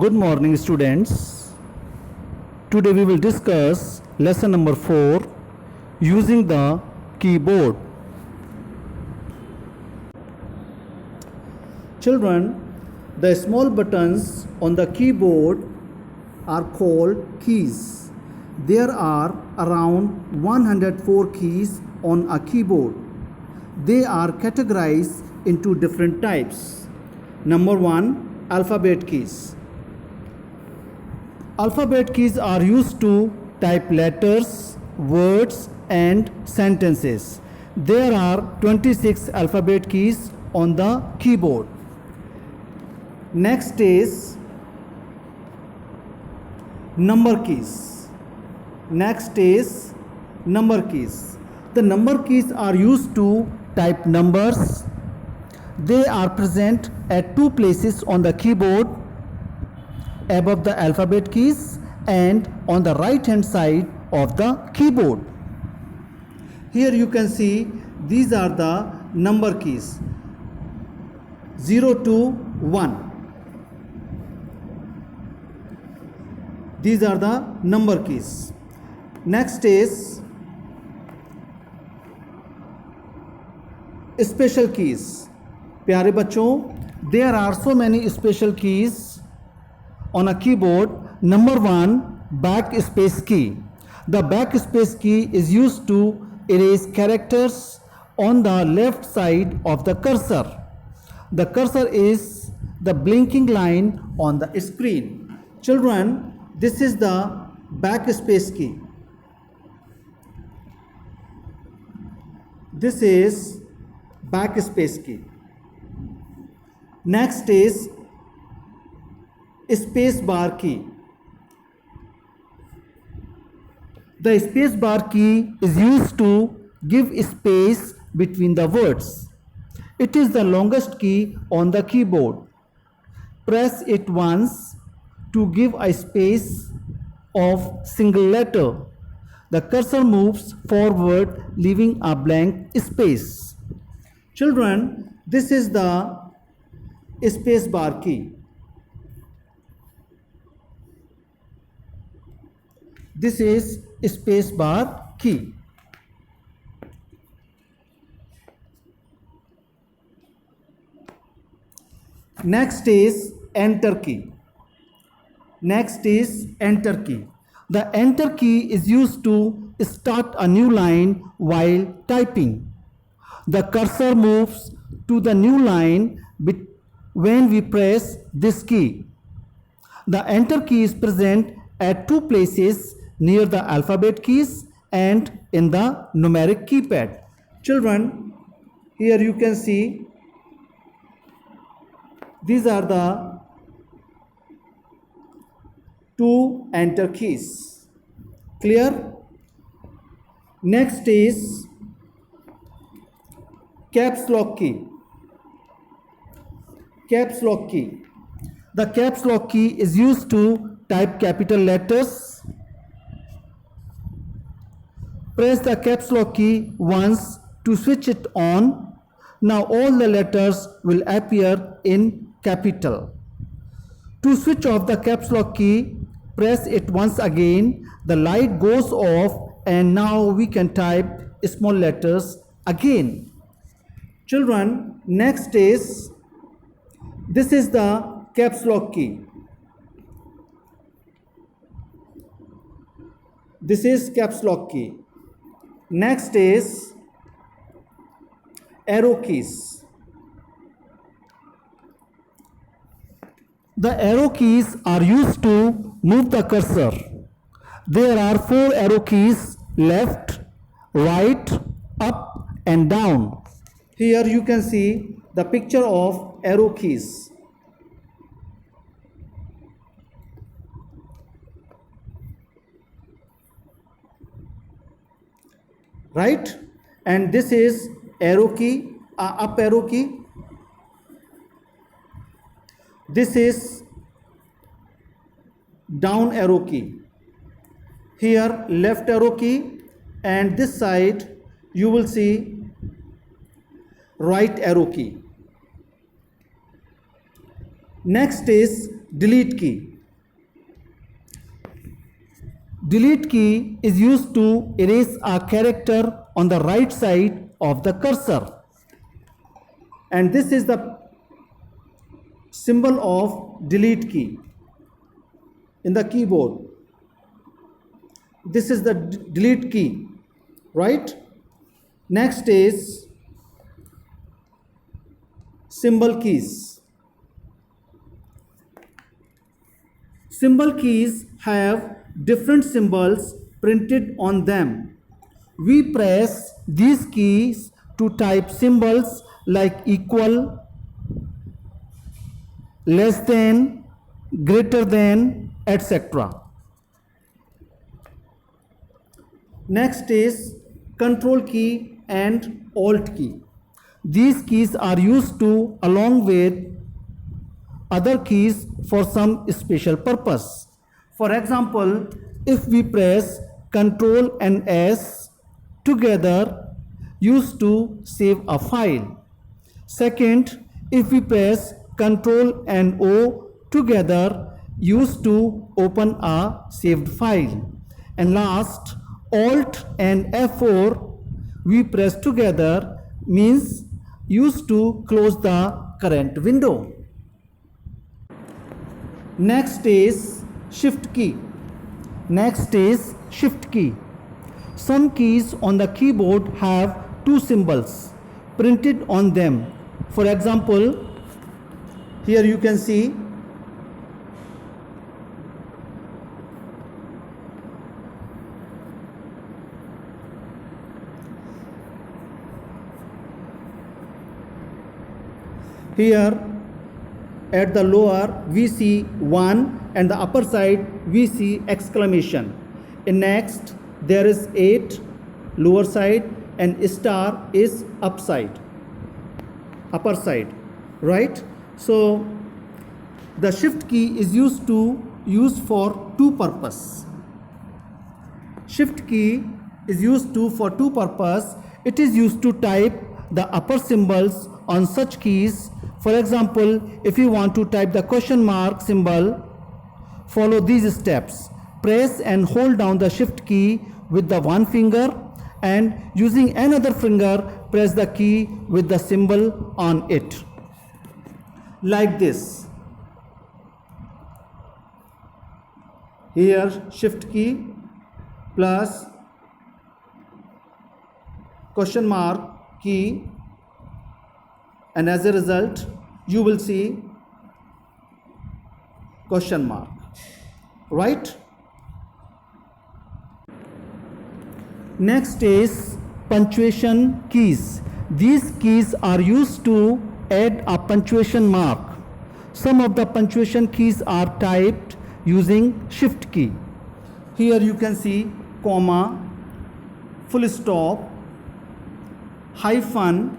Good morning, students. Today we will discuss lesson number 4, using the keyboard. Children, the small buttons on the keyboard are called keys. There are around 104 keys on a keyboard. They are categorized into different types. Number 1, alphabet keys. Alphabet keys are used to type letters, words, and sentences. There are 26 alphabet keys on the keyboard. Next is number keys. Next is number keys. The number keys are used to type numbers. They are present at two places on the keyboard, above the alphabet keys and on the right hand side of the keyboard. Here you can see these are the number keys 0 to 1. These are the number keys. Next is special keys. प्यारे बच्चों, there are so many special keys on a keyboard. Number 1, backspace key. The backspace key is used to erase characters on the left side of the cursor. The cursor is the blinking line on the screen. Children, this is the backspace key. This is backspace key. Next is space bar key. The space bar key is used to give space between the words. It is the longest key on the keyboard. Press it once to give a space of single letter. The cursor moves forward, leaving a blank space. Children, this is the space bar key. This is space bar key. Next is enter key. Next is enter key. The enter key is used to start a new line while typing. The cursor moves to the new line when we press this key. The enter key is present at two places, near the alphabet keys and in the numeric keypad. Children, here you can see these are the two enter keys. Clear? Next is caps lock key. Caps lock key. The caps lock key is used to type capital letters. Press the caps lock key once to switch it on. Now all the letters will appear in capital. To switch off the caps lock key, press it once again. The light goes off and now we can type small letters again. Children, next is, this is the caps lock key. This is caps lock key. Next is arrow keys. The arrow keys are used to move the cursor. There are 4 arrow keys: left, right, up and down. Here you can see the picture of arrow keys. Right? And this is arrow key, up arrow key. This is down arrow key. Here left arrow key, and this side you will see right arrow key. Next is delete key. Delete key is used to erase a character on the right side of the cursor. And this is the symbol of delete key in the keyboard. This is the delete key, right? Next is symbol keys. Symbol keys have different symbols printed on them. We press these keys to type symbols like equal, less than, greater than, etc. Next is control key and alt key. These keys are used to along with other keys for some special purpose. For example, if we press Ctrl and S together, used to save a file. Second, if we press Ctrl and O together, used to open a saved file. And last, Alt and F4 we press together means used to close the current window. Next is Shift key. Next is Shift key. Some keys on the keyboard have two symbols printed on them. For example, here you can see here at the lower we see 1 and the upper side we see exclamation. And next there is 8 lower side and star is upper side, right? So the shift key is used for two purpose. Shift key is used for two purpose. It is used to type the upper symbols on such keys. For example, if you want to type the question mark symbol, follow these steps. Press and hold down the shift key with the one finger, and using another finger press the key with the symbol on it, like this. Here shift key plus question mark key, and as a result you will see question mark, right? Next is punctuation keys. These keys are used to add a punctuation mark. Some of the punctuation keys are typed using shift key. Here you can see comma, full stop, hyphen,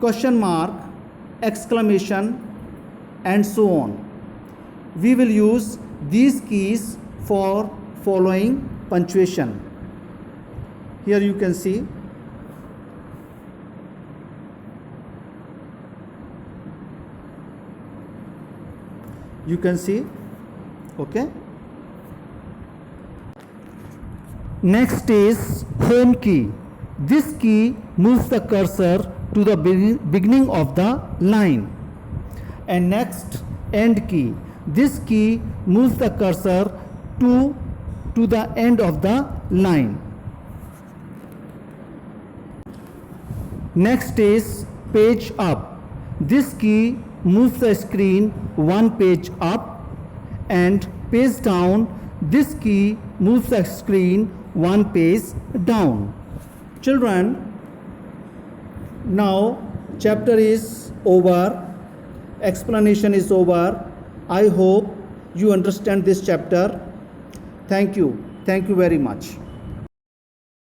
question mark, exclamation, and so on. We will use these keys for following punctuation. Here you can see okay. Next is home key. This key moves the cursor to the beginning of the line. And next, end key. This key moves the cursor to the end of the line. Next is page up. This key moves the screen one page up, and page down. This key moves the screen one page down. Children, now chapter is over, explanation is over. I hope you understand this chapter. Thank you very much.